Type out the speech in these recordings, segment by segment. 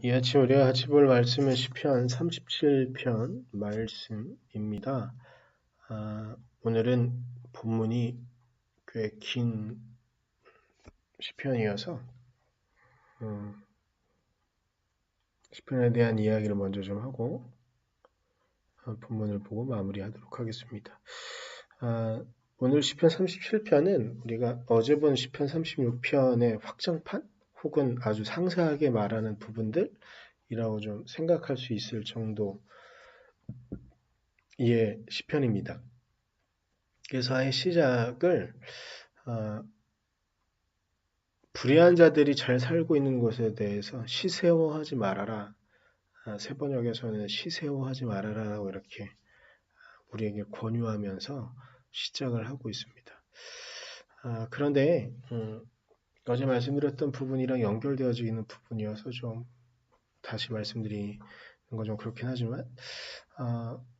이 아침 우리가 같이 볼 말씀은 시편 37편 말씀입니다. 오늘은 본문이 꽤 긴 시편이어서 시편에 대한 이야기를 먼저 좀 하고 본문을 보고 마무리하도록 하겠습니다. 오늘 시편 37편은 우리가 어제 본 시편 36편의 확장판 혹은 아주 상세하게 말하는 부분들이라고 좀 생각할 수 있을 정도의 시편입니다. 그래서 아예 시작을 불의한 자들이 잘 살고 있는 곳에 대해서 시세워하지 말아라. 세 번역에서는 시세워하지 말아라라고 이렇게 우리에게 권유하면서 시작을 하고 있습니다. 그런데 어제 말씀드렸던 부분이랑 연결되어져 있는 부분이어서 좀 다시 말씀드리는 건 좀 그렇긴 하지만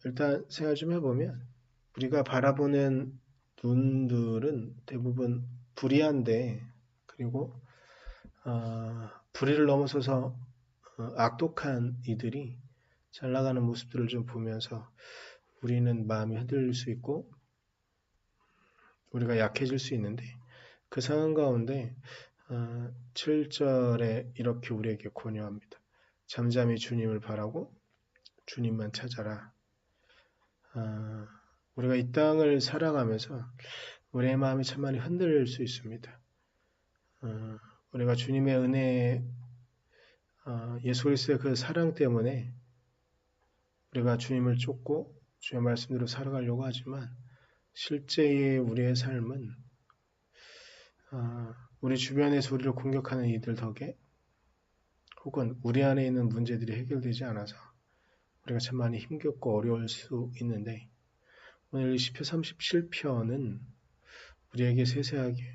일단 생각 좀 해보면 우리가 바라보는 눈들은 대부분 불의한데 그리고 불의를 넘어서서 악독한 이들이 잘 나가는 모습들을 좀 보면서 우리는 마음이 흔들릴 수 있고 우리가 약해질 수 있는데 그 상황 가운데 7절에 이렇게 우리에게 권유합니다. 잠잠히 주님을 바라고 주님만 찾아라. 우리가 이 땅을 살아가면서 우리의 마음이 참 많이 흔들릴 수 있습니다. 우리가 주님의 은혜, 예수 그리스도의 그 사랑 때문에 우리가 주님을 쫓고 주의 말씀대로 살아가려고 하지만 실제의 우리의 삶은 우리 주변에서 우리를 공격하는 이들 덕에 혹은 우리 안에 있는 문제들이 해결되지 않아서 우리가 참 많이 힘겹고 어려울 수 있는데 오늘 시편 37편은 우리에게 세세하게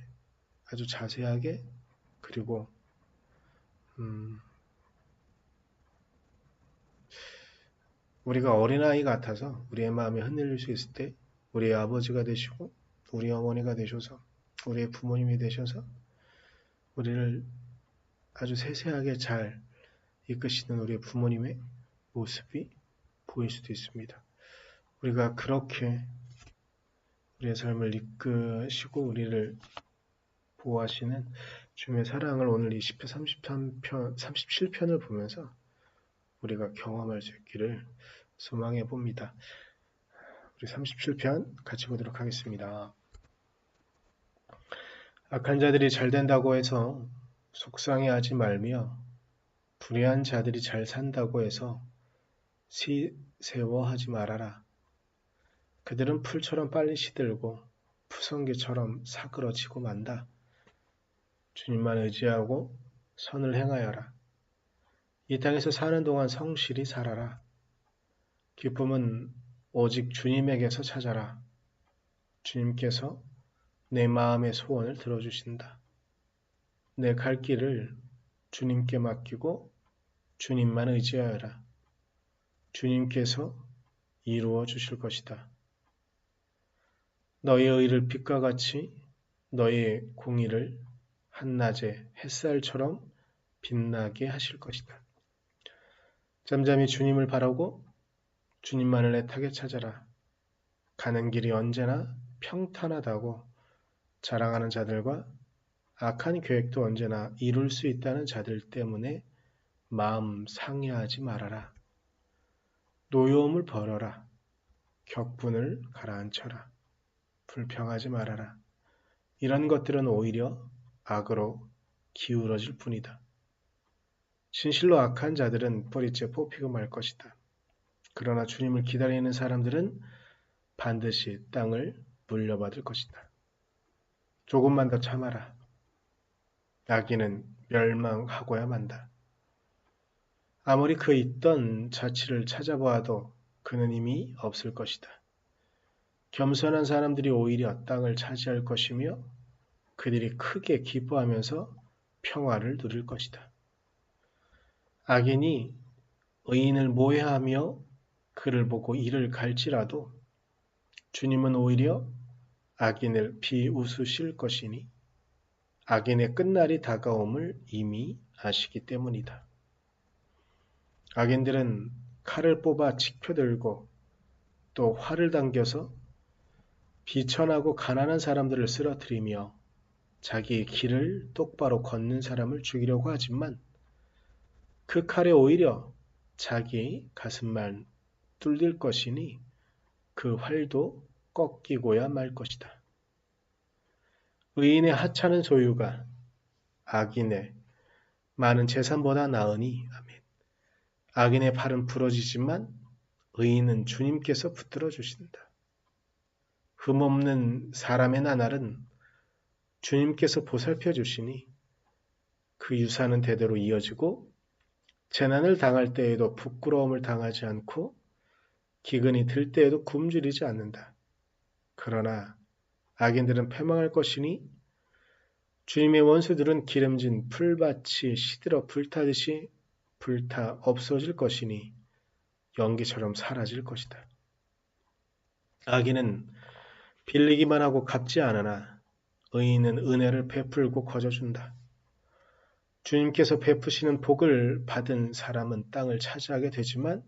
아주 자세하게 그리고 우리가 어린아이 같아서 우리의 마음이 흔들릴 수 있을 때 우리의 아버지가 되시고 우리 어머니가 되셔서 우리의 부모님이 되셔서 우리를 아주 세세하게 잘 이끄시는 우리의 부모님의 모습이 보일 수도 있습니다. 우리가 그렇게 우리의 삶을 이끄시고 우리를 보호하시는 주님의 사랑을 오늘 이 시편 37편을 보면서 우리가 경험할 수 있기를 소망해 봅니다. 우리 37편 같이 보도록 하겠습니다. 악한 자들이 잘 된다고 해서 속상해하지 말며 불의한 자들이 잘 산다고 해서 시세워하지 말아라. 그들은 풀처럼 빨리 시들고 푸성개처럼 사그러지고 만다. 주님만 의지하고 선을 행하여라. 이 땅에서 사는 동안 성실히 살아라. 기쁨은 오직 주님에게서 찾아라. 주님께서 내 마음의 소원을 들어주신다. 내 갈 길을 주님께 맡기고 주님만 의지하여라. 주님께서 이루어 주실 것이다. 너의 의를 빛과 같이 너의 공의를 한낮의 햇살처럼 빛나게 하실 것이다. 잠잠히 주님을 바라고 주님만을 애타게 찾아라. 가는 길이 언제나 평탄하다고 자랑하는 자들과 악한 계획도 언제나 이룰 수 있다는 자들 때문에 마음 상해하지 말아라. 노여움을 버려라. 격분을 가라앉혀라. 불평하지 말아라. 이런 것들은 오히려 악으로 기울어질 뿐이다. 진실로 악한 자들은 뿌리째 뽑히고 말 것이다. 그러나 주님을 기다리는 사람들은 반드시 땅을 물려받을 것이다. 조금만 더 참아라. 악인은 멸망하고야 만다. 아무리 그 있던 자취를 찾아보아도 그는 이미 없을 것이다. 겸손한 사람들이 오히려 땅을 차지할 것이며 그들이 크게 기뻐하면서 평화를 누릴 것이다. 악인이 의인을 모해하며 그를 보고 이를 갈지라도 주님은 오히려 악인을 비웃으실 것이니 악인의 끝날이 다가옴을 이미 아시기 때문이다. 악인들은 칼을 뽑아 치켜들고 또 활을 당겨서 비천하고 가난한 사람들을 쓰러뜨리며 자기의 길을 똑바로 걷는 사람을 죽이려고 하지만 그 칼에 오히려 자기 가슴만 뚫릴 것이니 그 활도 꺾이고야 말 것이다. 의인의 하찮은 소유가 악인의 많은 재산보다 나으니 아멘. 악인의 팔은 부러지지만 의인은 주님께서 붙들어 주신다. 흠없는 사람의 나날은 주님께서 보살펴 주시니 그 유산은 대대로 이어지고 재난을 당할 때에도 부끄러움을 당하지 않고 기근이 들 때에도 굶주리지 않는다. 그러나 악인들은 패망할 것이니 주님의 원수들은 기름진 풀밭이 시들어 불타듯이 불타 없어질 것이니 연기처럼 사라질 것이다. 악인은 빌리기만 하고 갚지 않으나 의인은 은혜를 베풀고 거저준다. 주님께서 베푸시는 복을 받은 사람은 땅을 차지하게 되지만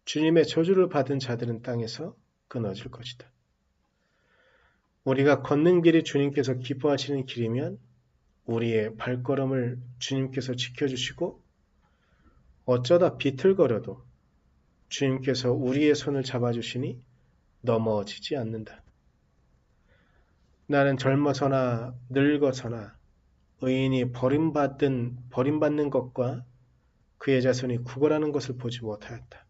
주님의 저주를 받은 자들은 땅에서 끊어질 것이다. 우리가 걷는 길이 주님께서 기뻐하시는 길이면 우리의 발걸음을 주님께서 지켜주시고 어쩌다 비틀거려도 주님께서 우리의 손을 잡아주시니 넘어지지 않는다. 나는 젊어서나 늙어서나 의인이 버림받는 것과 그의 자손이 구걸하는 것을 보지 못하였다.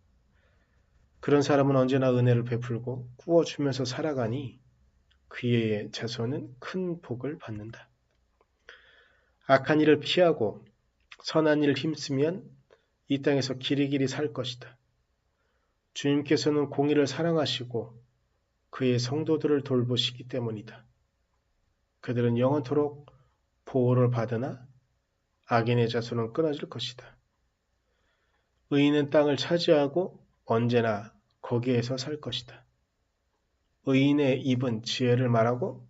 그런 사람은 언제나 은혜를 베풀고 꾸어주면서 살아가니 그의 자손은 큰 복을 받는다. 악한 일을 피하고 선한 일을 힘쓰면 이 땅에서 길이길이 살 것이다. 주님께서는 공의를 사랑하시고 그의 성도들을 돌보시기 때문이다. 그들은 영원토록 보호를 받으나 악인의 자손은 끊어질 것이다. 의인은 땅을 차지하고 언제나 거기에서 살 것이다. 의인의 입은 지혜를 말하고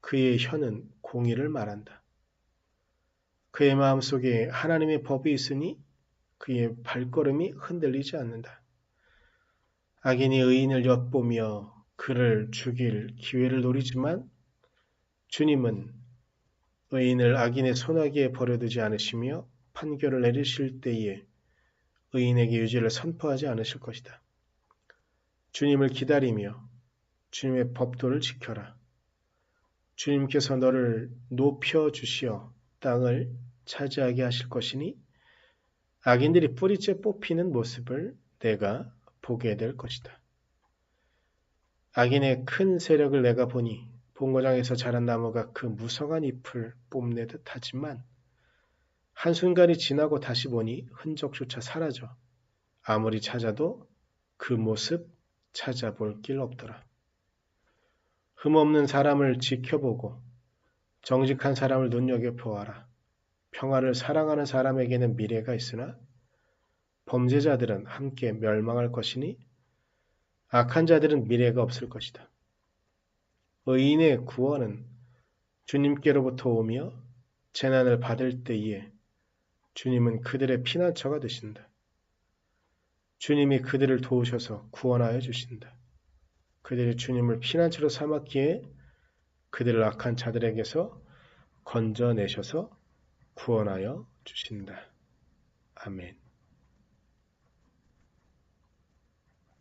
그의 혀는 공의를 말한다. 그의 마음속에 하나님의 법이 있으니 그의 발걸음이 흔들리지 않는다. 악인이 의인을 엿보며 그를 죽일 기회를 노리지만 주님은 의인을 악인의 손아귀에 버려두지 않으시며 판결을 내리실 때에 의인에게 유죄를 선포하지 않으실 것이다. 주님을 기다리며 주님의 법도를 지켜라. 주님께서 너를 높여주시어 땅을 차지하게 하실 것이니 악인들이 뿌리째 뽑히는 모습을 내가 보게 될 것이다. 악인의 큰 세력을 내가 보니 본고장에서 자란 나무가 그 무성한 잎을 뽐내듯 하지만 한순간이 지나고 다시 보니 흔적조차 사라져 아무리 찾아도 그 모습 찾아볼 길 없더라. 흠없는 사람을 지켜보고 정직한 사람을 눈여겨보아라. 평화를 사랑하는 사람에게는 미래가 있으나 범죄자들은 함께 멸망할 것이니 악한 자들은 미래가 없을 것이다. 의인의 구원은 주님께로부터 오며 재난을 받을 때에 주님은 그들의 피난처가 되신다. 주님이 그들을 도우셔서 구원하여 주신다. 그들이 주님을 피난처로 삼았기에 그들을 악한 자들에게서 건져내셔서 구원하여 주신다. 아멘.